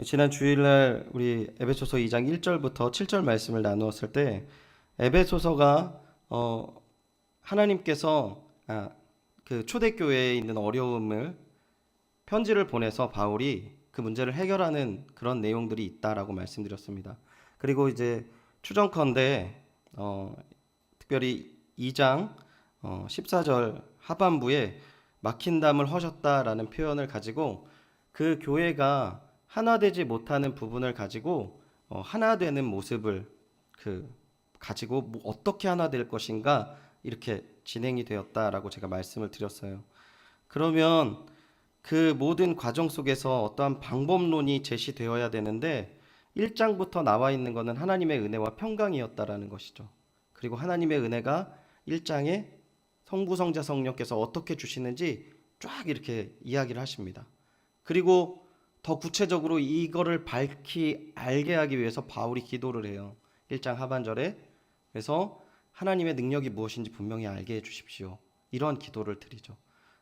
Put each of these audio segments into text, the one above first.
지난 주일날 우리 에베소서 2장 1절부터 7절 말씀을 나누었을 때 에베소서가 하나님께서 그 초대교회에 있는 어려움을 편지를 보내서 바울이 그 문제를 해결하는 그런 내용들이 있다라고 말씀드렸습니다. 그리고 이제 추정컨대 특별히 2장 14절 하반부에 막힌 담을 허셨다라는 표현을 가지고 그 교회가 하나 되지 못하는 부분을 가지고 하나 되는 모습을 가지고 어떻게 하나 될 것인가 이렇게 진행이 되었다라고 제가 말씀을 드렸어요. 그러면 그 모든 과정 속에서 어떠한 방법론이 제시되어야 되는데 1장부터 나와 있는 것은 하나님의 은혜와 평강이었다라는 것이죠. 그리고 하나님의 은혜가 1장에 성부, 성자, 성령께서 어떻게 주시는지 쫙 이렇게 이야기를 하십니다. 그리고 더 구체적으로 이거를 밝히 알게 하기 위해서 바울이 기도를 해요. 1장 하반절에. 그래서 하나님의 능력이 무엇인지 분명히 알게 해 주십시오. 이런 기도를 드리죠.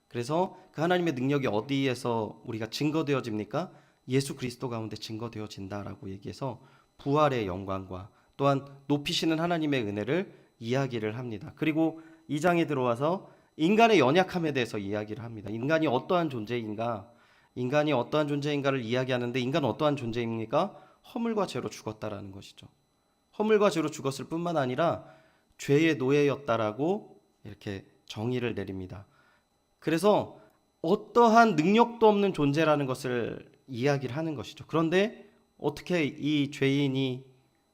그래서 그 하나님의 능력이 어디에서 우리가 증거되어집니까? 예수 그리스도 가운데 증거되어진다라고 얘기해서 부활의 영광과 또한 높이시는 하나님의 은혜를 이야기를 합니다. 그리고 2장에 들어와서 인간의 연약함에 대해서 이야기를 합니다. 인간이 어떠한 존재인가? 인간이 어떠한 존재인가를 이야기하는데 인간은 어떠한 존재입니까? 허물과 죄로 죽었다라는 것이죠. 허물과 죄로 죽었을 뿐만 아니라 죄의 노예였다라고 이렇게 정의를 내립니다. 그래서 어떠한 능력도 없는 존재라는 것을 이야기를 하는 것이죠. 그런데 어떻게 이 죄인이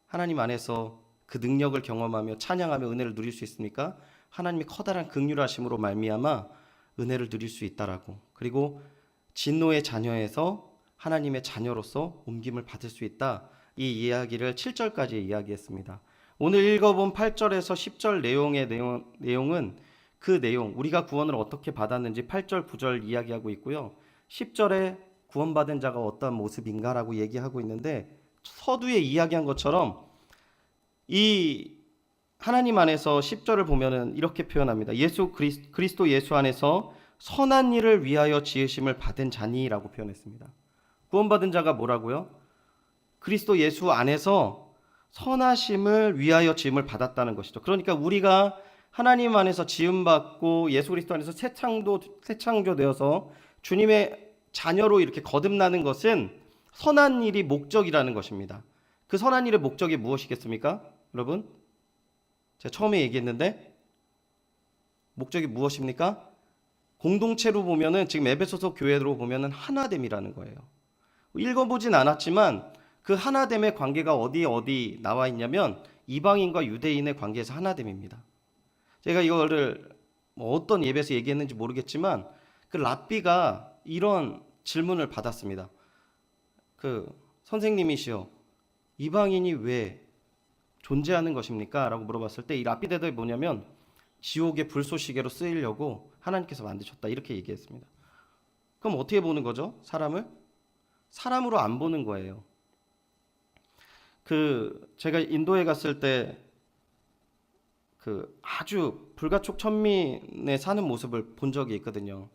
하나님 안에서 그 능력을 경험하며 찬양하며 은혜를 누릴 수 있습니까? 하나님의 커다란 긍휼하심으로 말미암아 은혜를 누릴 수 있다라고. 그리고 진노의 자녀에서 하나님의 자녀로서 옮김을 받을 수 있다. 이 이야기를 7절까지 이야기했습니다. 오늘 읽어본 8절에서 10절 내용은 그 내용, 우리가 구원을 어떻게 받았는지 8절, 9절 이야기하고 있고요. 10절에 구원받은 자가 어떤 모습인가라고 얘기하고 있는데 서두에 이야기한 것처럼 이 하나님 안에서 10절을 보면은 이렇게 표현합니다. 그리스도 예수 안에서 선한 일을 위하여 지으심을 받은 자니라고 표현했습니다. 구원받은 자가 뭐라고요? 그리스도 예수 안에서 선하심을 위하여 지음을 받았다는 것이죠. 그러니까 우리가 하나님 안에서 지음받고 예수 그리스도 안에서 새 창조되어서 주님의 자녀로 이렇게 거듭나는 것은 선한 일이 목적이라는 것입니다. 그 선한 일의 목적이 무엇이겠습니까? 여러분, 제가 처음에 얘기했는데 목적이 무엇입니까? 공동체로 보면은 지금 에베소서 교회로 보면은 하나됨이라는 거예요. 읽어보진 않았지만 그 하나됨의 관계가 어디 나와 있냐면 이방인과 유대인의 관계에서 하나됨입니다. 제가 이거를 어떤 예배에서 얘기했는지 모르겠지만 그 랍비가 이런 질문을 받았습니다. 그 선생님이시여, 이방인이 왜 존재하는 것입니까? 라고 물어봤을 때 이 랍비 대답이 뭐냐면 지옥의 불쏘시개로 쓰이려고 하나님께서 만드셨다, 이렇게 얘기했습니다. 그럼 어떻게 보는 거죠? 사람으로 안 보는 거예요. 제가 인도에 갔을 때 아주 불가촉천민에 사는 모습을 본 적이 있거든요.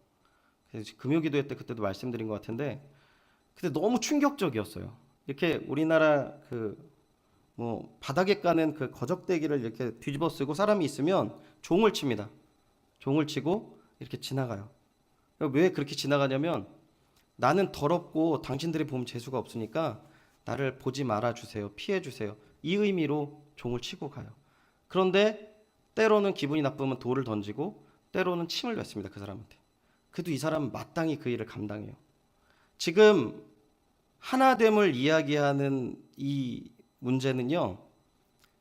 그래서 금요기도회 때 그때도 말씀드린 것 같은데 그때 너무 충격적이었어요. 이렇게 우리나라 바닥에 까는 그 거적대기를 이렇게 뒤집어 쓰고 사람이 있으면 종을 칩니다. 종을 치고 이렇게 지나가요. 왜 그렇게 지나가냐면 나는 더럽고 당신들이 보면 재수가 없으니까 나를 보지 말아 주세요. 피해 주세요. 이 의미로 종을 치고 가요. 그런데 때로는 기분이 나쁘면 돌을 던지고 때로는 침을 뱉습니다. 그 사람한테. 그래도 이 사람은 마땅히 그 일을 감당해요. 지금 하나됨을 이야기하는 이 문제는요,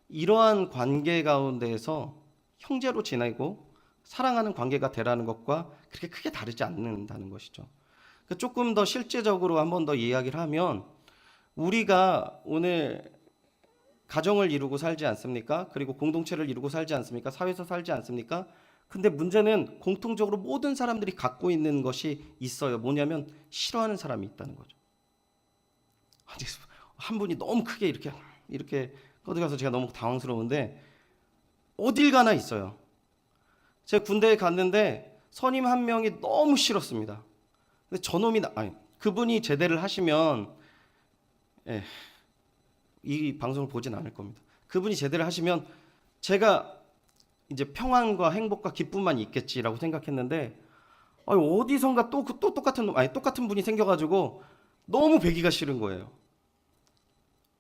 이러한 관계 가운데에서 형제로 지내고 사랑하는 관계가 되라는 것과 그렇게 크게 다르지 않는다는 것이죠. 조금 더 실제적으로 한 번 더 이야기를 하면 우리가 오늘 가정을 이루고 살지 않습니까? 그리고 공동체를 이루고 살지 않습니까? 사회에서 살지 않습니까? 근데 문제는 공통적으로 모든 사람들이 갖고 있는 것이 있어요. 뭐냐면 싫어하는 사람이 있다는 거죠. 한 분이 너무 크게 이렇게 꺼들어가서 제가 너무 당황스러운데 어딜 가나 있어요. 제가 군대에 갔는데 선임 한 명이 너무 싫었습니다. 근데 그분이 제대를 하시면 예, 이 방송을 보진 않을 겁니다. 그분이 제대로 하시면 제가 이제 평안과 행복과 기쁨만 있겠지라고 생각했는데 어디선가 또 똑같은 분이 생겨가지고 너무 배기가 싫은 거예요.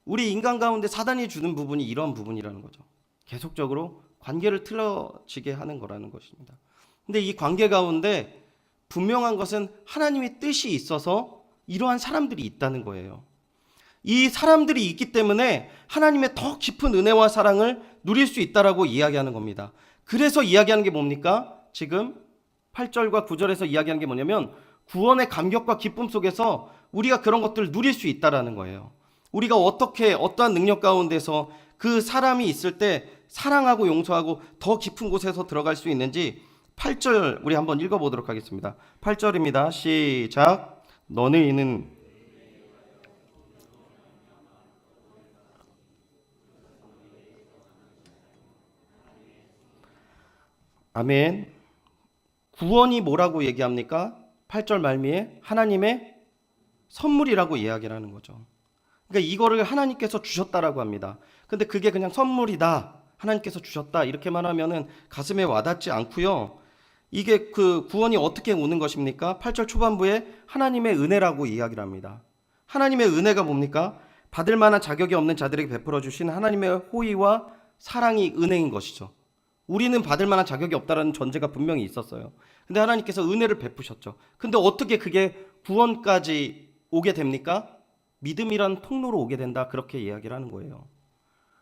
우리 인간 가운데 사단이 주는 부분이 이런 부분이라는 거죠. 계속적으로 관계를 틀어지게 하는 거라는 것입니다. 근데 이 관계 가운데 분명한 것은 하나님의 뜻이 있어서 이러한 사람들이 있다는 거예요. 이 사람들이 있기 때문에 하나님의 더 깊은 은혜와 사랑을 누릴 수 있다라고 이야기하는 겁니다. 그래서 이야기하는 게 뭡니까? 지금 8절과 9절에서 이야기하는 게 뭐냐면 구원의 감격과 기쁨 속에서 우리가 그런 것들을 누릴 수 있다라는 거예요. 우리가 어떻게 어떠한 능력 가운데서 그 사람이 있을 때 사랑하고 용서하고 더 깊은 곳에서 들어갈 수 있는지 8절 우리 한번 읽어보도록 하겠습니다. 8절입니다. 시작. 너희는 아멘. 구원이 뭐라고 얘기합니까? 8절 말미에 하나님의 선물이라고 이야기를 하는 거죠. 그러니까 이거를 하나님께서 주셨다라고 합니다. 근데 그게 그냥 선물이다, 하나님께서 주셨다 이렇게만 하면은 가슴에 와닿지 않고요. 이게 그 구원이 어떻게 오는 것입니까? 8절 초반부에 하나님의 은혜라고 이야기를 합니다. 하나님의 은혜가 뭡니까? 받을 만한 자격이 없는 자들에게 베풀어 주신 하나님의 호의와 사랑이 은혜인 것이죠. 우리는 받을 만한 자격이 없다라는 전제가 분명히 있었어요. 근데 하나님께서 은혜를 베푸셨죠. 근데 어떻게 그게 구원까지 오게 됩니까? 믿음이란 통로로 오게 된다, 그렇게 이야기를 하는 거예요.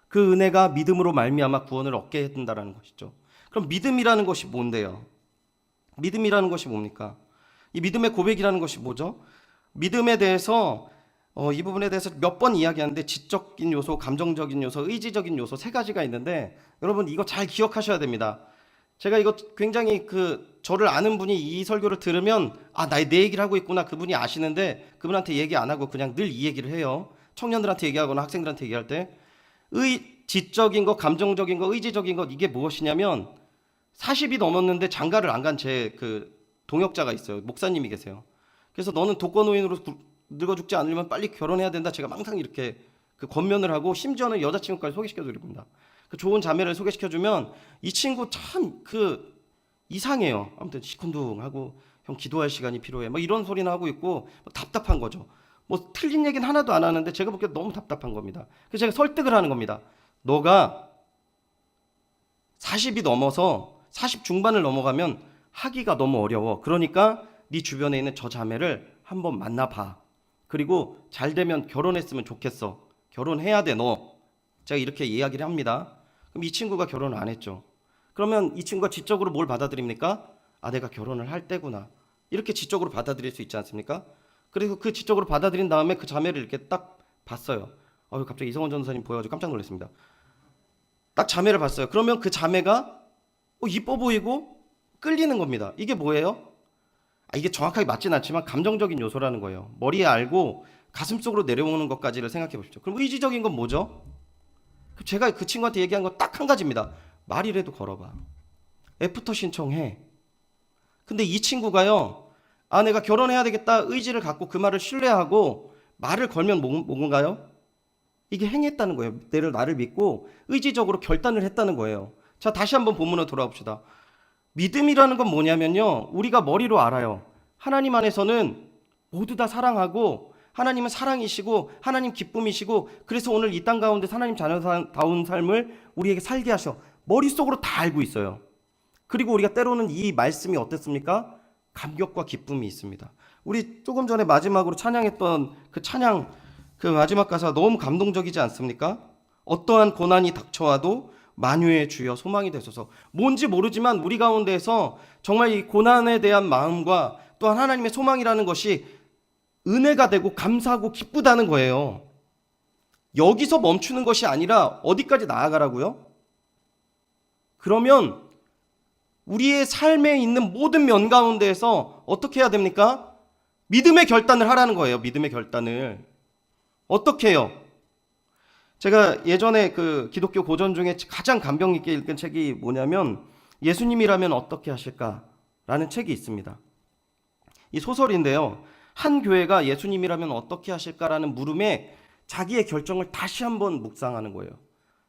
그 은혜가 믿음으로 말미암아 구원을 얻게 해준다라는 것이죠. 그럼 믿음이라는 것이 뭔데요? 믿음이라는 것이 뭡니까? 이 믿음의 고백이라는 것이 뭐죠? 믿음에 대해서 이 부분에 대해서 몇 번 이야기하는데 지적인 요소, 감정적인 요소, 의지적인 요소 세 가지가 있는데 여러분 이거 잘 기억하셔야 됩니다. 제가 이거 굉장히 저를 아는 분이 이 설교를 들으면 내 얘기를 하고 있구나, 그분이 아시는데 그분한테 얘기 안 하고 그냥 늘 이 얘기를 해요. 청년들한테 얘기하거나 학생들한테 얘기할 때 지적인 것, 감정적인 것, 의지적인 것, 이게 무엇이냐면 40이 넘었는데 장가를 안 간 제 동역자가 있어요. 목사님이 계세요. 그래서 너는 독거노인으로 늙어 죽지 않으려면 빨리 결혼해야 된다, 제가 항상 이렇게 권면을 하고 심지어는 여자친구까지 소개시켜 드립니다. 좋은 자매를 소개시켜주면 이 친구 참 이상해요. 아무튼 시큰둥하고 형 기도할 시간이 필요해 이런 소리나 하고 있고 답답한 거죠. 틀린 얘기는 하나도 안 하는데 제가 보기에 너무 답답한 겁니다. 그래서 제가 설득을 하는 겁니다. 너가 40이 넘어서 40 중반을 넘어가면 하기가 너무 어려워. 그러니까 네 주변에 있는 저 자매를 한번 만나봐. 그리고 잘 되면 결혼했으면 좋겠어. 결혼해야 돼 너. 제가 이렇게 이야기를 합니다. 그럼 이 친구가 결혼을 안 했죠. 그러면 이 친구가 지적으로 뭘 받아들입니까? 내가 결혼을 할 때구나, 이렇게 지적으로 받아들일 수 있지 않습니까? 그래서 그 지적으로 받아들인 다음에 그 자매를 이렇게 딱 봤어요. 갑자기 이성원 전도사님 보여가지고 깜짝 놀랐습니다. 딱 자매를 봤어요. 그러면 그 자매가 이뻐 보이고 끌리는 겁니다. 이게 뭐예요? 이게 정확하게 맞진 않지만 감정적인 요소라는 거예요. 머리에 알고 가슴속으로 내려오는 것까지를 생각해 보십시오. 그럼 의지적인 건 뭐죠? 제가 그 친구한테 얘기한 건 딱 한 가지입니다. 말이라도 걸어봐. 애프터 신청해. 근데 이 친구가요, 내가 결혼해야 되겠다 의지를 갖고 그 말을 신뢰하고 말을 걸면 뭔가요? 이게 행했다는 거예요. 나를 믿고 의지적으로 결단을 했다는 거예요. 자, 다시 한번 본문으로 돌아와 봅시다. 믿음이라는 건 뭐냐면요, 우리가 머리로 알아요. 하나님 안에서는 모두 다 사랑하고 하나님은 사랑이시고 하나님 기쁨이시고 그래서 오늘 이 땅 가운데 하나님 자녀다운 삶을 우리에게 살게 하셔. 머릿속으로 다 알고 있어요. 그리고 우리가 때로는 이 말씀이 어땠습니까? 감격과 기쁨이 있습니다. 우리 조금 전에 마지막으로 찬양했던 그 찬양, 그 마지막 가사 너무 감동적이지 않습니까? 어떠한 고난이 닥쳐와도 만유의 주여 소망이 되소서. 뭔지 모르지만 우리 가운데에서 정말 이 고난에 대한 마음과 또한 하나님의 소망이라는 것이 은혜가 되고 감사하고 기쁘다는 거예요. 여기서 멈추는 것이 아니라 어디까지 나아가라고요? 그러면 우리의 삶에 있는 모든 면 가운데에서 어떻게 해야 됩니까? 믿음의 결단을 하라는 거예요. 믿음의 결단을. 어떻게 해요? 제가 예전에 기독교 고전 중에 가장 감명 있게 읽은 책이 뭐냐면 예수님이라면 어떻게 하실까라는 책이 있습니다. 이 소설인데요, 한 교회가 예수님이라면 어떻게 하실까라는 물음에 자기의 결정을 다시 한번 묵상하는 거예요.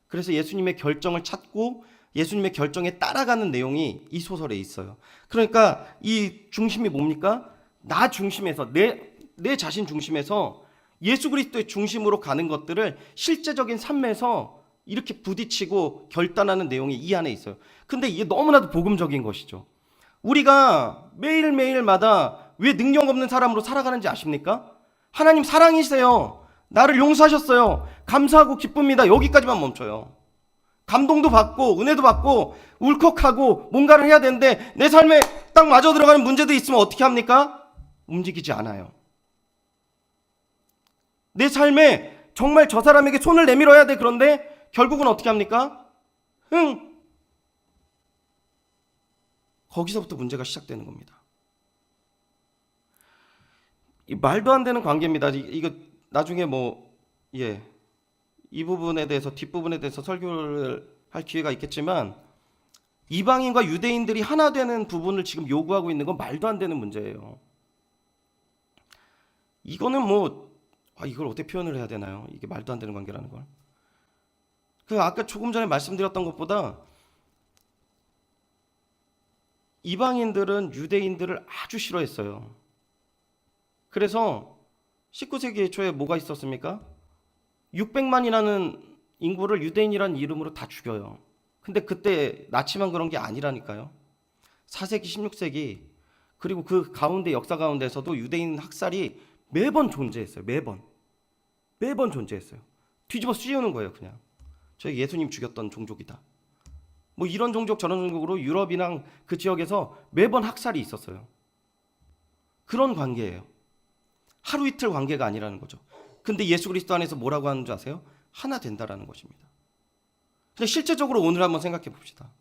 그래서 예수님의 결정을 찾고 예수님의 결정에 따라가는 내용이 이 소설에 있어요. 그러니까 이 중심이 뭡니까? 나 중심에서 내 자신 중심에서 예수 그리스도의 중심으로 가는 것들을 실제적인 삶에서 이렇게 부딪히고 결단하는 내용이 이 안에 있어요. 근데 이게 너무나도 복음적인 것이죠. 우리가 매일매일마다 왜 능력 없는 사람으로 살아가는지 아십니까? 하나님 사랑이세요. 나를 용서하셨어요. 감사하고 기쁩니다. 여기까지만 멈춰요. 감동도 받고 은혜도 받고 울컥하고 뭔가를 해야 되는데 내 삶에 딱 맞아 들어가는 문제도 있으면 어떻게 합니까? 움직이지 않아요. 내 삶에 정말 저 사람에게 손을 내밀어야 돼. 그런데 결국은 어떻게 합니까? 거기서부터 문제가 시작되는 겁니다. 이 말도 안 되는 관계입니다. 이거 나중에 이 부분에 대해서 뒷부분에 대해서 설교를 할 기회가 있겠지만 이방인과 유대인들이 하나 되는 부분을 지금 요구하고 있는 건 말도 안 되는 문제예요. 이거는 이걸 어떻게 표현을 해야 되나요? 이게 말도 안 되는 관계라는 걸. 아까 조금 전에 말씀드렸던 것보다 이방인들은 유대인들을 아주 싫어했어요. 그래서 19세기 초에 뭐가 있었습니까? 600만이라는 인구를 유대인이라는 이름으로 다 죽여요. 근데 그때 나치만 그런 게 아니라니까요. 4세기, 16세기 그리고 그 가운데 역사 가운데서도 유대인 학살이 매번 존재했어요. 매번 존재했어요. 뒤집어 씌우는 거예요. 그냥 저희 예수님 죽였던 종족이다. 이런 종족 저런 종족으로 유럽이랑 그 지역에서 매번 학살이 있었어요. 그런 관계예요. 하루 이틀 관계가 아니라는 거죠. 근데 예수 그리스도 안에서 뭐라고 하는 줄 아세요? 하나 된다라는 것입니다. 근데 실제적으로 오늘 한번 생각해 봅시다.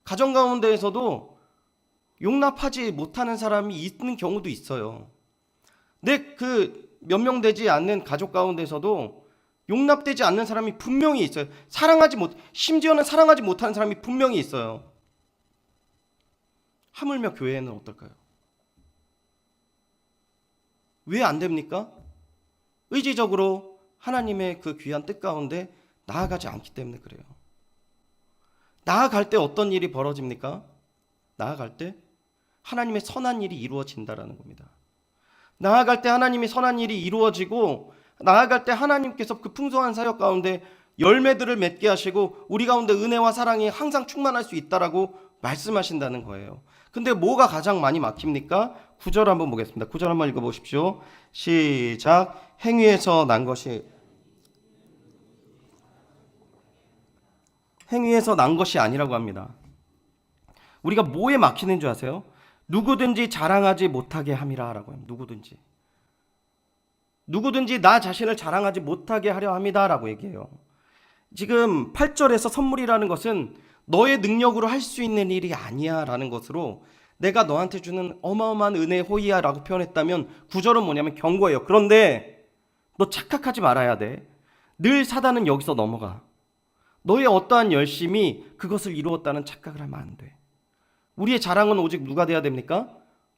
가정 가운데에서도 용납하지 못하는 사람이 있는 경우도 있어요. 몇 명 되지 않는 가족 가운데서도 용납되지 않는 사람이 분명히 있어요. 심지어는 사랑하지 못하는 사람이 분명히 있어요. 하물며 교회는 어떨까요? 왜 안 됩니까? 의지적으로 하나님의 그 귀한 뜻 가운데 나아가지 않기 때문에 그래요. 나아갈 때 어떤 일이 벌어집니까? 나아갈 때 하나님의 선한 일이 이루어진다라는 겁니다. 나아갈 때 하나님의 선한 일이 이루어지고 나아갈 때 하나님께서 그 풍성한 사역 가운데 열매들을 맺게 하시고 우리 가운데 은혜와 사랑이 항상 충만할 수 있다라고 말씀하신다는 거예요. 근데 뭐가 가장 많이 막힙니까? 9절 한번 보겠습니다. 9절 한번 읽어보십시오. 시작. 행위에서 난 것이 아니라고 합니다. 우리가 뭐에 막히는 줄 아세요? 누구든지 자랑하지 못하게 함이라 라고 합니다. 누구든지 나 자신을 자랑하지 못하게 하려 합니다 라고 얘기해요. 지금 8절에서 선물이라는 것은 너의 능력으로 할 수 있는 일이 아니야 라는 것으로 내가 너한테 주는 어마어마한 은혜의 호의야 라고 표현했다면 9절은 뭐냐면 경고예요. 그런데 너 착각하지 말아야 돼. 늘 사단은 여기서 넘어가. 너의 어떠한 열심이 그것을 이루었다는 착각을 하면 안 돼. 우리의 자랑은 오직 누가 돼야 됩니까?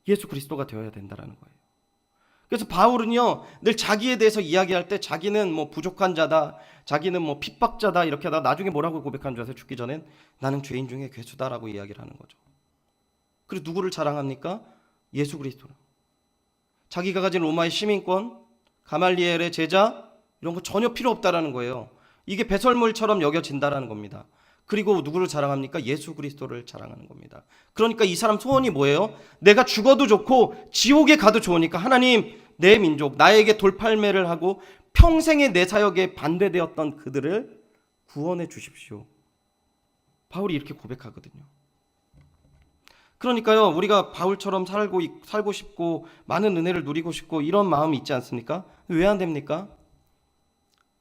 예수 그리스도가 되어야 된다는 거예요. 그래서 바울은요 늘 자기에 대해서 이야기할 때 자기는 부족한 자다, 자기는 핍박자다 이렇게 하다가 나중에 뭐라고 고백한 줄 아세요? 죽기 전엔 나는 죄인 중에 괴수다라고 이야기를 하는 거죠. 그리고 누구를 자랑합니까? 예수 그리스도를. 자기가 가진 로마의 시민권, 가말리엘의 제자 이런 거 전혀 필요 없다라는 거예요. 이게 배설물처럼 여겨진다라는 겁니다. 그리고 누구를 자랑합니까? 예수 그리스도를 자랑하는 겁니다. 그러니까 이 사람 소원이 뭐예요? 내가 죽어도 좋고 지옥에 가도 좋으니까 하나님 내 민족 나에게 돌팔매를 하고 평생의 내 사역에 반대되었던 그들을 구원해 주십시오. 바울이 이렇게 고백하거든요. 그러니까요 우리가 바울처럼 살고 싶고 많은 은혜를 누리고 싶고 이런 마음이 있지 않습니까? 왜 안 됩니까?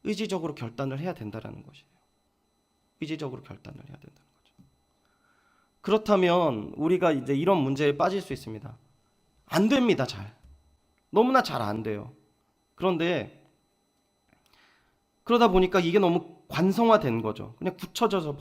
의지적으로 결단을 해야 된다는 것이에요. 의지적으로 결단을 해야 된다는 거죠. 그렇다면 우리가 이제 이런 문제에 빠질 수 있습니다. 안 됩니다. 너무나 잘 안 돼요. 그런데 그러다 보니까 이게 너무 관성화된 거죠. 그냥 굳혀져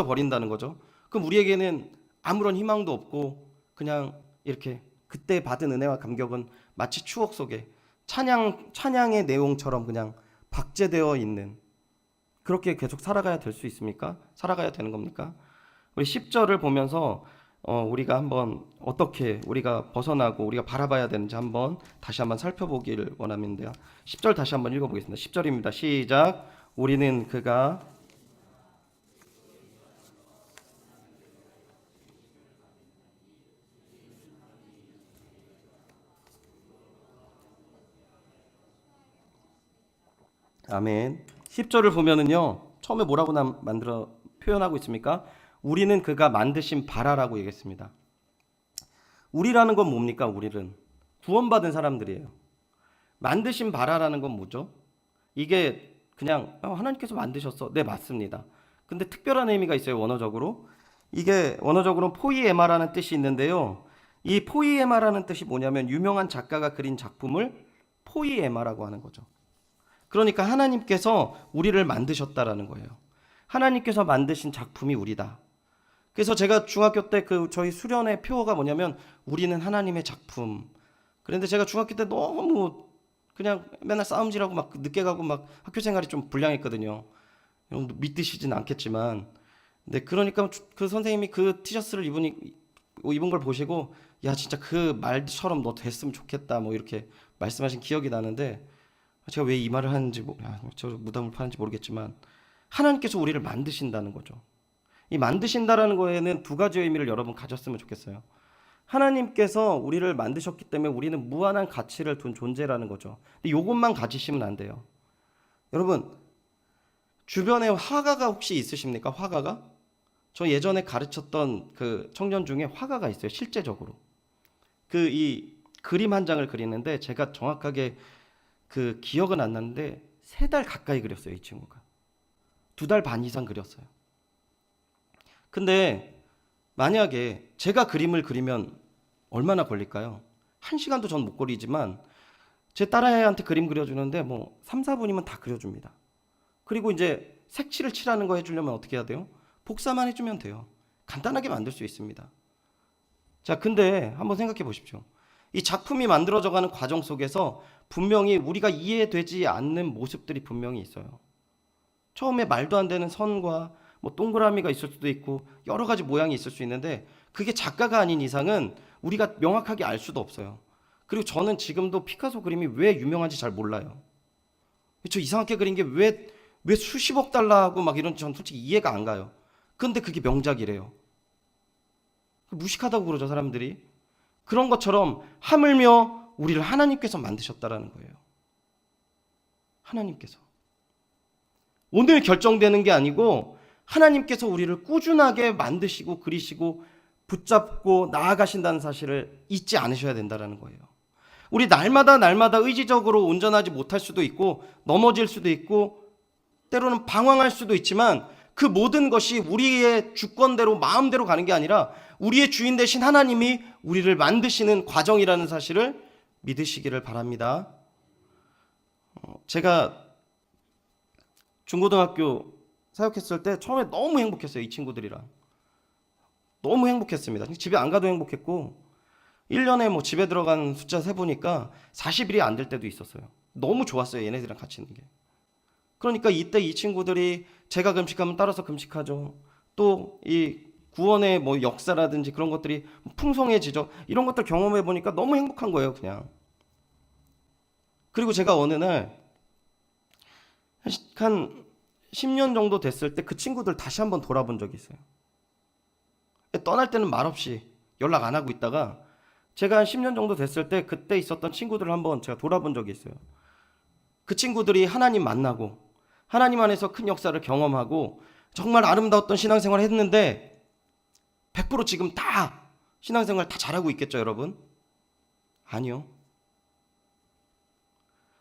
버린다는 거죠. 그럼 우리에게는 아무런 희망도 없고 그냥 이렇게 그때 받은 은혜와 감격은 마치 추억 속에 찬양의 내용처럼 그냥 박제되어 있는, 그렇게 계속 살아가야 될 수 있습니까? 살아가야 되는 겁니까? 우리 10절을 보면서 우리가 한번 어떻게 우리가 벗어나고 우리가 바라봐야 되는지 한번 다시 한번 살펴보길 원합니다. 10절 다시 한번 읽어보겠습니다. 10절입니다. 시작. 우리는 그가 아멘. 10절을 보면은요, 처음에 뭐라고 만들어 표현하고 있습니까? 우리는 그가 만드신 바라라고 얘기했습니다. 우리라는 건 뭡니까? 우리는 구원받은 사람들이에요. 만드신 바라라는 건 뭐죠? 이게 그냥 하나님께서 만드셨어. 네, 맞습니다. 근데 특별한 의미가 있어요, 원어적으로. 이게 원어적으로 포이에마라는 뜻이 있는데요. 이 포이에마라는 뜻이 뭐냐면 유명한 작가가 그린 작품을 포이에마라고 하는 거죠. 그러니까 하나님께서 우리를 만드셨다라는 거예요. 하나님께서 만드신 작품이 우리다. 그래서 제가 중학교 때 저희 수련회 표어가 뭐냐면 우리는 하나님의 작품. 그런데 제가 중학교 때 너무 그냥 맨날 싸움질하고 막 늦게 가고 막 학교 생활이 좀 불량했거든요. 여러분도 믿으시진 않겠지만, 근데 그러니까 그 선생님이 그 티셔츠를 입은 걸 보시고 야 진짜 그 말처럼 너 됐으면 좋겠다 뭐 이렇게 말씀하신 기억이 나는데, 제가 왜 이 말을 하는지 저 무덤을 파는지 모르겠지만 하나님께서 우리를 만드신다는 거죠. 이 만드신다라는 거에는 두 가지 의미를 여러분 가졌으면 좋겠어요. 하나님께서 우리를 만드셨기 때문에 우리는 무한한 가치를 둔 존재라는 거죠. 근데 이것만 가지시면 안 돼요. 여러분 주변에 화가가 혹시 있으십니까? 화가가? 저 예전에 가르쳤던 그 청년 중에 화가가 있어요. 실제적으로 이 그림 한 장을 그리는데 제가 정확하게 그 기억은 안 나는데 3달 가까이 그렸어요. 이 친구가 2달 반 이상 그렸어요. 근데 만약에 제가 그림을 그리면 얼마나 걸릴까요? 1시간도 전 못 그리지만 제 딸아이한테 그림 그려주는데 뭐 3, 4분이면 다 그려줍니다. 그리고 이제 색칠을 칠하는 거 해주려면 어떻게 해야 돼요? 복사만 해주면 돼요. 간단하게 만들 수 있습니다. 자, 근데 한번 생각해 보십시오. 이 작품이 만들어져가는 과정 속에서 분명히 우리가 이해되지 않는 모습들이 분명히 있어요. 처음에 말도 안 되는 선과 뭐 동그라미가 있을 수도 있고 여러 가지 모양이 있을 수 있는데 그게 작가가 아닌 이상은 우리가 명확하게 알 수도 없어요. 그리고 저는 지금도 피카소 그림이 왜 유명한지 잘 몰라요. 저 이상하게 그린 게 왜 수십억 달러하고 막 이런지 전 솔직히 이해가 안 가요. 근데 그게 명작이래요. 무식하다고 그러죠, 사람들이. 그런 것처럼 하물며 우리를 하나님께서 만드셨다라는 거예요. 하나님께서. 오늘 결정되는 게 아니고 하나님께서 우리를 꾸준하게 만드시고 그리시고 붙잡고 나아가신다는 사실을 잊지 않으셔야 된다는 거예요. 우리 날마다 의지적으로 온전하지 못할 수도 있고 넘어질 수도 있고 때로는 방황할 수도 있지만 그 모든 것이 우리의 주권대로 마음대로 가는 게 아니라 우리의 주인 되신 하나님이 우리를 만드시는 과정이라는 사실을 믿으시기를 바랍니다. 제가 중고등학교 사역했을 때 처음에 너무 행복했어요. 이 친구들이랑 너무 행복했습니다. 집에 안 가도 행복했고 1년에 뭐 집에 들어간 숫자 세보니까 40일이 안 될 때도 있었어요. 너무 좋았어요. 얘네들이랑 같이 있는 게. 그러니까 이때 이 친구들이 제가 금식하면 따라서 금식하죠. 또 이 구원의 뭐 역사라든지 그런 것들이 풍성해지죠. 이런 것들 경험해 보니까 너무 행복한 거예요, 그냥. 그리고 제가 어느 날 한 10년 정도 됐을 때 그 친구들 다시 한번 돌아본 적이 있어요. 떠날 때는 말없이 연락 안 하고 있다가 제가 한 10년 정도 됐을 때 그때 있었던 친구들을 한번 제가 돌아본 적이 있어요. 그 친구들이 하나님 만나고 하나님 안에서 큰 역사를 경험하고 정말 아름다웠던 신앙생활을 했는데 100% 지금 다 신앙생활 다 잘하고 있겠죠, 여러분? 아니요.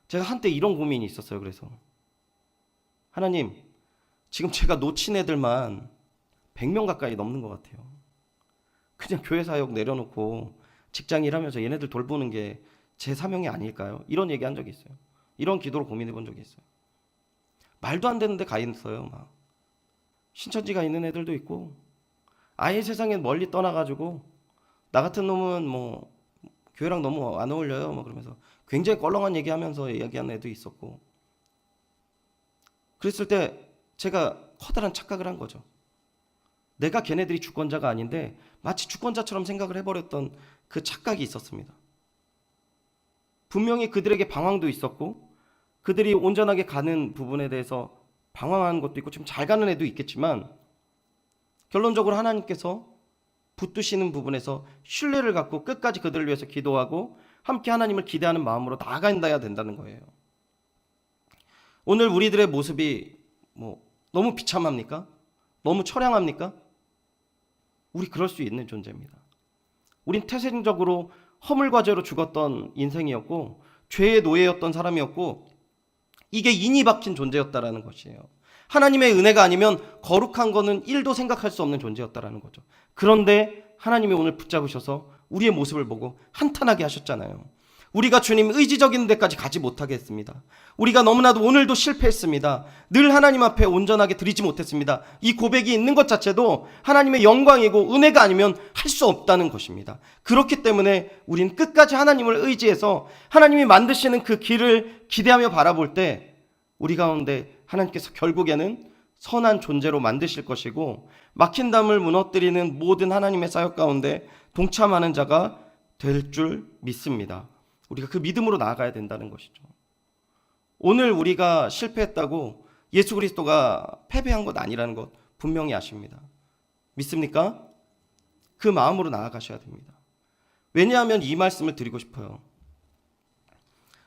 제가 한때 이런 고민이 있었어요. 그래서 하나님, 지금 제가 놓친 애들만 100명 가까이 넘는 것 같아요. 그냥 교회 사역 내려놓고 직장 일하면서 얘네들 돌보는 게 제 사명이 아닐까요? 이런 얘기 한 적이 있어요. 이런 기도로 고민해 본 적이 있어요. 말도 안 되는데 가 있어요. 막 신천지 가 있는 애들도 있고 아예 세상에 멀리 떠나가지고 나 같은 놈은 뭐 교회랑 너무 안 어울려요. 뭐 그러면서 굉장히 껄렁한 얘기하면서 이야기하는 애도 있었고, 그랬을 때 제가 커다란 착각을 한 거죠. 내가 걔네들이 주권자가 아닌데 마치 주권자처럼 생각을 해버렸던 그 착각이 있었습니다. 분명히 그들에게 방황도 있었고 그들이 온전하게 가는 부분에 대해서 방황하는 것도 있고 좀 잘 가는 애도 있겠지만, 결론적으로 하나님께서 붙드시는 부분에서 신뢰를 갖고 끝까지 그들을 위해서 기도하고 함께 하나님을 기대하는 마음으로 나아가야 된다는 거예요. 오늘 우리들의 모습이 너무 비참합니까? 너무 처량합니까? 우리 그럴 수 있는 존재입니다. 우린 태생적으로 허물과 죄로 죽었던 인생이었고 죄의 노예였던 사람이었고 이게 인이 박힌 존재였다라는 것이에요. 하나님의 은혜가 아니면 거룩한 거는 1도 생각할 수 없는 존재였다라는 거죠. 그런데 하나님이 오늘 붙잡으셔서 우리의 모습을 보고 한탄하게 하셨잖아요. 우리가 주님 의지적인 데까지 가지 못하게 했습니다. 우리가 너무나도 오늘도 실패했습니다. 늘 하나님 앞에 온전하게 드리지 못했습니다. 이 고백이 있는 것 자체도 하나님의 영광이고 은혜가 아니면 할 수 없다는 것입니다. 그렇기 때문에 우린 끝까지 하나님을 의지해서 하나님이 만드시는 그 길을 기대하며 바라볼 때 우리 가운데 하나님께서 결국에는 선한 존재로 만드실 것이고 막힌 담을 무너뜨리는 모든 하나님의 사역 가운데 동참하는 자가 될 줄 믿습니다. 우리가 그 믿음으로 나아가야 된다는 것이죠. 오늘 우리가 실패했다고 예수 그리스도가 패배한 것 아니라는 것 분명히 아십니다. 믿습니까? 그 마음으로 나아가셔야 됩니다. 왜냐하면 이 말씀을 드리고 싶어요.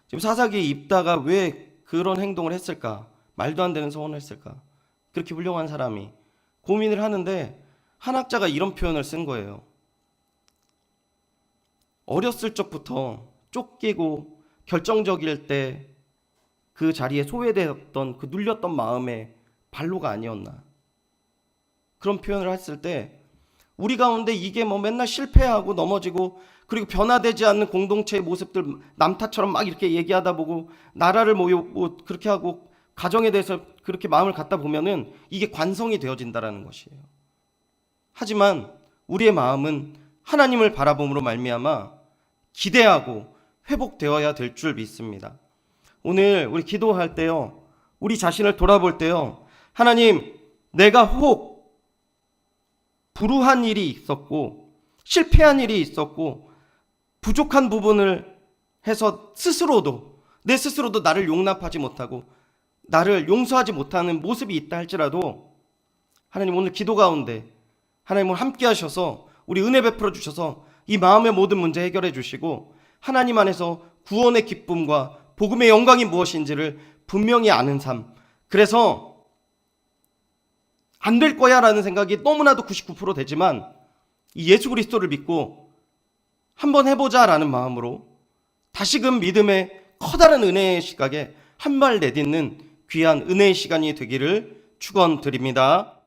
지금 사사기 입다가 왜 그런 행동을 했을까? 말도 안 되는 소원을 했을까? 그렇게 훌륭한 사람이 고민을 하는데 한 학자가 이런 표현을 쓴 거예요. 어렸을 적부터 쫓기고 결정적일 때 그 자리에 소외되었던 그 눌렸던 마음의 발로가 아니었나, 그런 표현을 했을 때 우리 가운데 이게 맨날 실패하고 넘어지고 그리고 변화되지 않는 공동체의 모습들 남탓처럼 막 이렇게 얘기하다 보고 나라를 그렇게 하고 가정에 대해서 그렇게 마음을 갖다 보면은 이게 관성이 되어진다라는 것이에요. 하지만 우리의 마음은 하나님을 바라봄으로 말미암아 기대하고 회복되어야 될 줄 믿습니다. 오늘 우리 기도할 때요, 우리 자신을 돌아볼 때요, 하나님, 내가 혹 불우한 일이 있었고 실패한 일이 있었고 부족한 부분을 해서 내 스스로도 나를 용납하지 못하고 나를 용서하지 못하는 모습이 있다 할지라도 하나님, 오늘 기도 가운데 하나님 오늘 함께 하셔서 우리 은혜 베풀어 주셔서 이 마음의 모든 문제 해결해 주시고 하나님 안에서 구원의 기쁨과 복음의 영광이 무엇인지를 분명히 아는 삶, 그래서 안 될 거야 라는 생각이 너무나도 99% 되지만 이 예수 그리스도를 믿고 한번 해보자 라는 마음으로 다시금 믿음의 커다란 은혜의 시각에 한 발 내딛는 귀한 은혜의 시간이 되기를 축원드립니다.